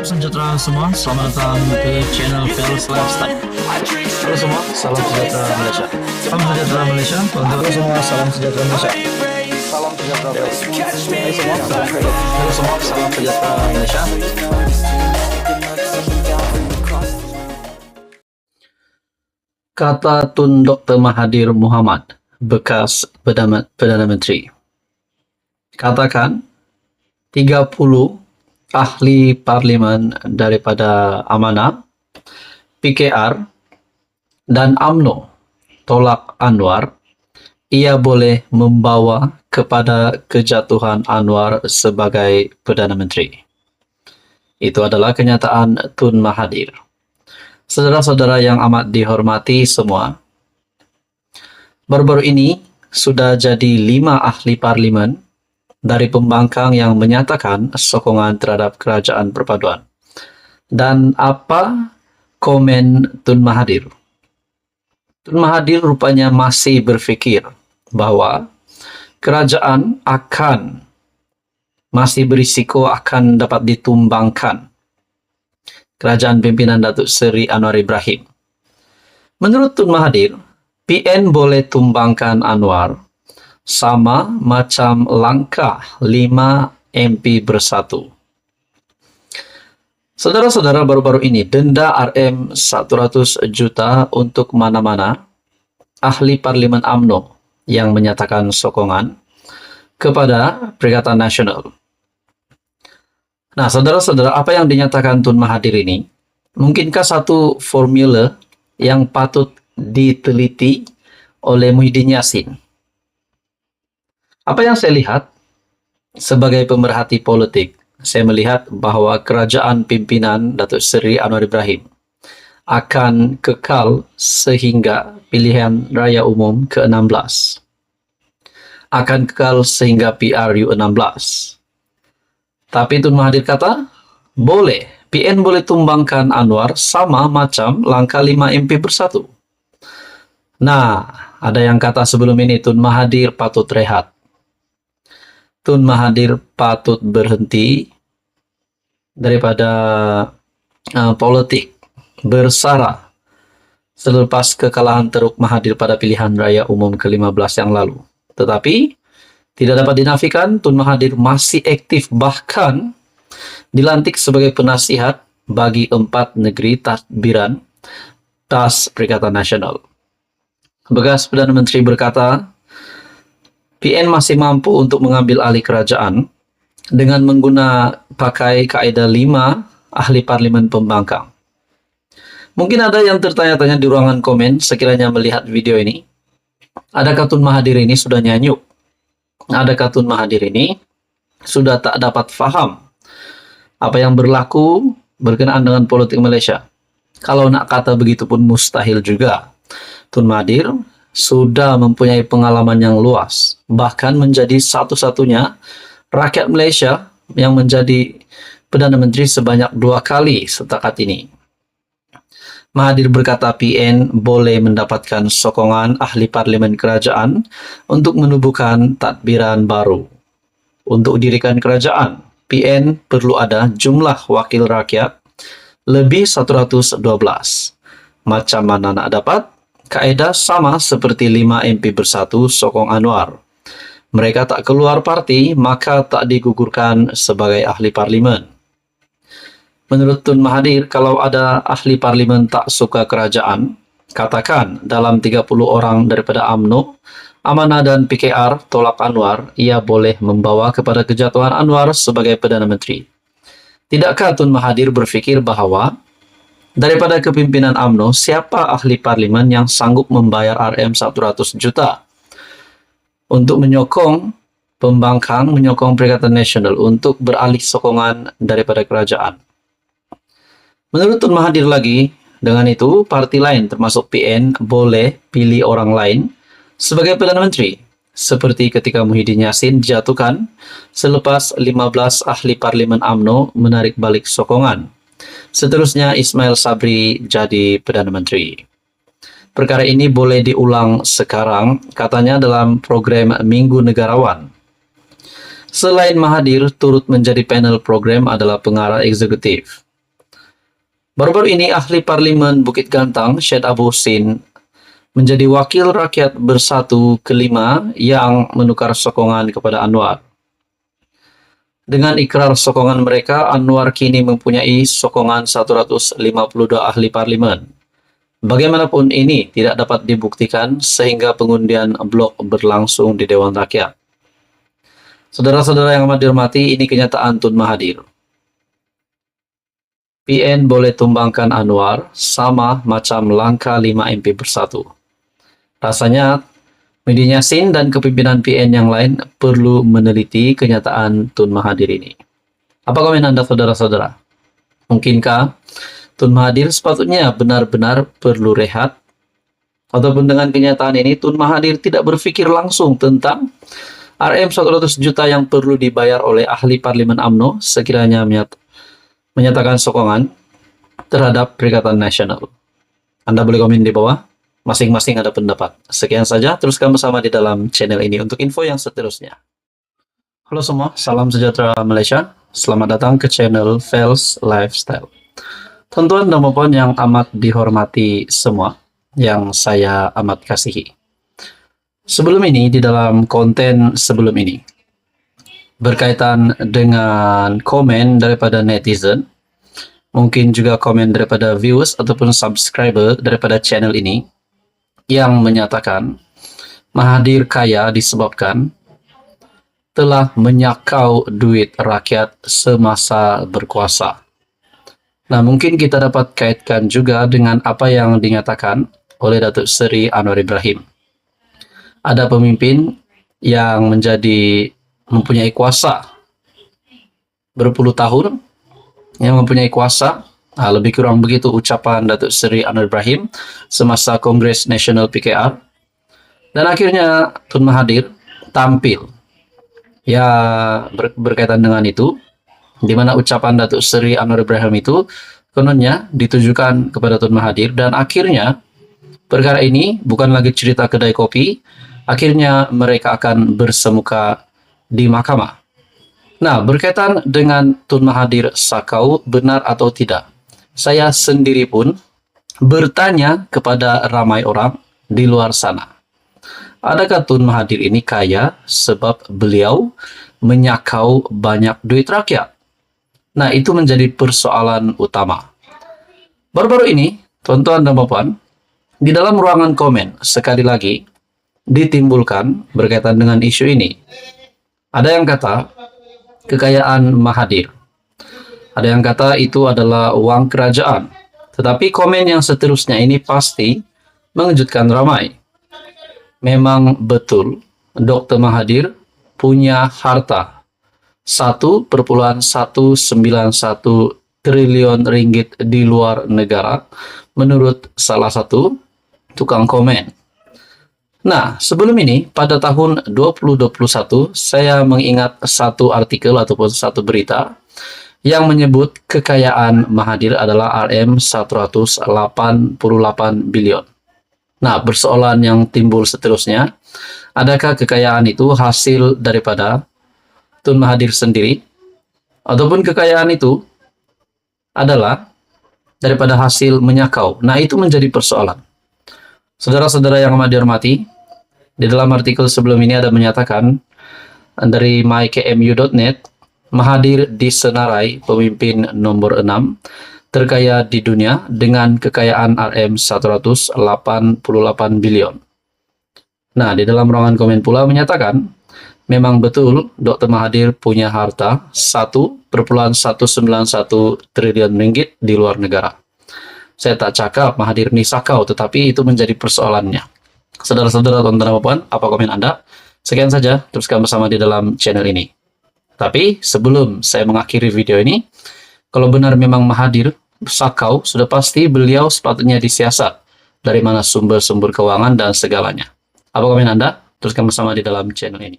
Sejahtera semua, selamat datang ke channel Fels Lifestyle. Halo semua, salam sejahtera Malaysia. Salam sejahtera Malaysia. Halo semua, salam sejahtera Malaysia. Salam sejahtera Malaysia. Halo semua, salam sejahtera Malaysia. Kata Tun Dr. Mahathir Mohamad, bekas Perdana Menteri. Katakan 30 ahli parlimen daripada Amanah, PKR, dan UMNO tolak Anwar, ia boleh membawa kepada kejatuhan Anwar sebagai Perdana Menteri. Itu adalah kenyataan Tun Mahathir. Saudara-saudara yang amat dihormati semua, baru-baru ini sudah jadi 5 ahli parlimen dari pembangkang yang menyatakan sokongan terhadap kerajaan perpaduan. Dan apa komen Tun Mahathir? Tun Mahathir rupanya masih berfikir bahwa kerajaan masih berisiko akan dapat ditumbangkan. Kerajaan pimpinan Datuk Seri Anwar Ibrahim. Menurut Tun Mahathir, PN boleh tumbangkan Anwar sama macam langkah 5 MP bersatu. Saudara-saudara, baru-baru ini denda RM 100 juta untuk mana-mana ahli parlimen UMNO yang menyatakan sokongan kepada Perikatan Nasional. Nah, saudara-saudara, apa yang dinyatakan Tun Mahathir ini, mungkinkah satu formula yang patut diteliti oleh Muhyiddin Yassin? Apa yang saya lihat sebagai pemerhati politik, saya melihat bahwa kerajaan pimpinan Datuk Seri Anwar Ibrahim akan kekal sehingga pilihan raya umum ke-16. Akan kekal sehingga PRU 16. Tapi Tun Mahathir kata, boleh, PN boleh tumbangkan Anwar sama macam langkah 5 MP bersatu. Nah, ada yang kata sebelum ini Tun Mahathir patut rehat. Tun Mahathir patut berhenti daripada politik bersara selepas kekalahan teruk Mahathir pada pilihan raya umum ke-15 yang lalu. Tetapi tidak dapat dinafikan Tun Mahathir masih aktif, bahkan dilantik sebagai penasihat bagi 4 negeri tadbiran TAS Perikatan Nasional. Bekas Perdana Menteri berkata, PN masih mampu untuk mengambil alih kerajaan dengan pakai kaedah 5 ahli parlimen pembangkang. Mungkin ada yang tertanya-tanya di ruangan komen sekiranya melihat video ini. Adakah Tun Mahathir ini sudah nyanyuk? Adakah Tun Mahathir ini sudah tak dapat faham apa yang berlaku berkenaan dengan politik Malaysia? Kalau nak kata begitu pun mustahil juga. Tun Mahathir sudah mempunyai pengalaman yang luas, bahkan menjadi satu-satunya rakyat Malaysia yang menjadi Perdana Menteri sebanyak 2 kali setakat ini. Mahathir berkata PN boleh mendapatkan sokongan ahli parlimen kerajaan untuk menubuhkan tadbiran baru. Untuk dirikan kerajaan, PN perlu ada jumlah wakil rakyat lebih 112. Macam mana nak dapat? Kaedah sama seperti 5 MP bersatu sokong Anwar. Mereka tak keluar parti, maka tak digugurkan sebagai ahli parlimen. Menurut Tun Mahathir, kalau ada ahli parlimen tak suka kerajaan, katakan dalam 30 orang daripada UMNO, Amanah dan PKR tolak Anwar, ia boleh membawa kepada kejatuhan Anwar sebagai Perdana Menteri. Tidakkah Tun Mahathir berfikir bahawa daripada kepimpinan UMNO, siapa ahli parlimen yang sanggup membayar RM 100 juta untuk menyokong pembangkang, menyokong Perikatan Nasional untuk beralih sokongan daripada kerajaan? Menurut Tun Mahathir lagi, dengan itu, parti lain termasuk PN boleh pilih orang lain sebagai Perdana Menteri, seperti ketika Muhyiddin Yassin dijatuhkan selepas 15 ahli parlimen UMNO menarik balik sokongan. Seterusnya Ismail Sabri jadi Perdana Menteri. Perkara ini boleh diulang sekarang, katanya dalam program Minggu Negarawan. Selain Mahathir, turut menjadi panel program adalah pengarah eksekutif Baru-baru ini ahli Parlimen Bukit Gantang, Syed Abu Sin, menjadi wakil rakyat bersatu kelima yang menukar sokongan kepada Anwar. Dengan ikrar sokongan mereka, Anwar kini mempunyai sokongan 152 ahli parlimen. Bagaimanapun ini tidak dapat dibuktikan sehingga pengundian blok berlangsung di Dewan Rakyat. Saudara-saudara yang amat dihormati, ini kenyataan Tun Mahathir. PN boleh tumbangkan Anwar sama macam langkah 5 MP bersatu. Rasanya Media Sin dan kepimpinan PN yang lain perlu meneliti kenyataan Tun Mahathir ini. Apa komen Anda saudara-saudara? Mungkinkah Tun Mahathir sepatutnya benar-benar perlu rehat? Ataupun dengan kenyataan ini Tun Mahathir tidak berpikir langsung tentang RM 100 juta yang perlu dibayar oleh ahli Parlimen UMNO sekiranya menyatakan sokongan terhadap Perikatan Nasional. Anda boleh komen di bawah. Masing-masing ada pendapat. Sekian saja, teruskan bersama di dalam channel ini untuk info yang seterusnya. Halo semua, salam sejahtera Malaysia. Selamat datang ke channel Fels Lifestyle. Tuan-tuan dan puan yang amat dihormati semua, yang saya amat kasihi. Sebelum ini, di dalam konten sebelum ini, berkaitan dengan komen daripada netizen, mungkin juga komen daripada viewers ataupun subscriber daripada channel ini, yang menyatakan Mahathir kaya disebabkan telah menyakau duit rakyat semasa berkuasa. Nah, mungkin kita dapat kaitkan juga dengan apa yang dinyatakan oleh Datuk Seri Anwar Ibrahim. Ada pemimpin yang mempunyai kuasa berpuluh tahun, yang mempunyai kuasa. Lebih kurang begitu ucapan Datuk Seri Anwar Ibrahim semasa Kongres Nasional PKR. Dan akhirnya Tun Mahathir tampil ya berkaitan dengan itu, di mana ucapan Datuk Seri Anwar Ibrahim itu kononnya ditujukan kepada Tun Mahathir, dan akhirnya perkara ini bukan lagi cerita kedai kopi, akhirnya mereka akan bersemuka di mahkamah. Nah, berkaitan dengan Tun Mahathir sakau, benar atau tidak? Saya sendiri pun bertanya kepada ramai orang di luar sana. Adakah Tun Mahathir ini kaya sebab beliau menyakau banyak duit rakyat? Nah, itu menjadi persoalan utama. Baru-baru ini, tuan-tuan dan puan, di dalam ruangan komen sekali lagi ditimbulkan berkaitan dengan isu ini. Ada yang kata kekayaan Mahathir. Ada yang kata itu adalah uang kerajaan. Tetapi komen yang seterusnya ini pasti mengejutkan ramai. Memang betul, Dr. Mahathir punya harta 1,191 triliun ringgit di luar negara, menurut salah satu tukang komen. Nah, sebelum ini, pada tahun 2021, saya mengingat satu artikel ataupun satu berita yang menyebut kekayaan Mahathir adalah RM 188 bilion. Nah, persoalan yang timbul seterusnya, adakah kekayaan itu hasil daripada Tun Mahathir sendiri, ataupun kekayaan itu adalah daripada hasil menyakau? Nah, itu menjadi persoalan. Saudara-saudara yang amat dihormati, di dalam artikel sebelum ini ada menyatakan dari mykmu.net, Mahathir disenarai pemimpin nomor 6 terkaya di dunia dengan kekayaan RM 188 bilion. Nah, di dalam ruangan komen pula menyatakan, memang betul Dr. Mahathir punya harta 1,191 triliun ringgit di luar negara. Saya tak cakap Mahathir ini sakau, tetapi itu menjadi persoalannya. Saudara-saudara, tuan-tuan dan puan, apa komen Anda? Sekian saja, teruskan bersama di dalam channel ini. Tapi sebelum saya mengakhiri video ini, kalau benar memang Mahathir sakau, sudah pasti beliau sepatutnya disiasat dari mana sumber-sumber keuangan dan segalanya. Apa komen Anda? Teruskan bersama di dalam channel ini.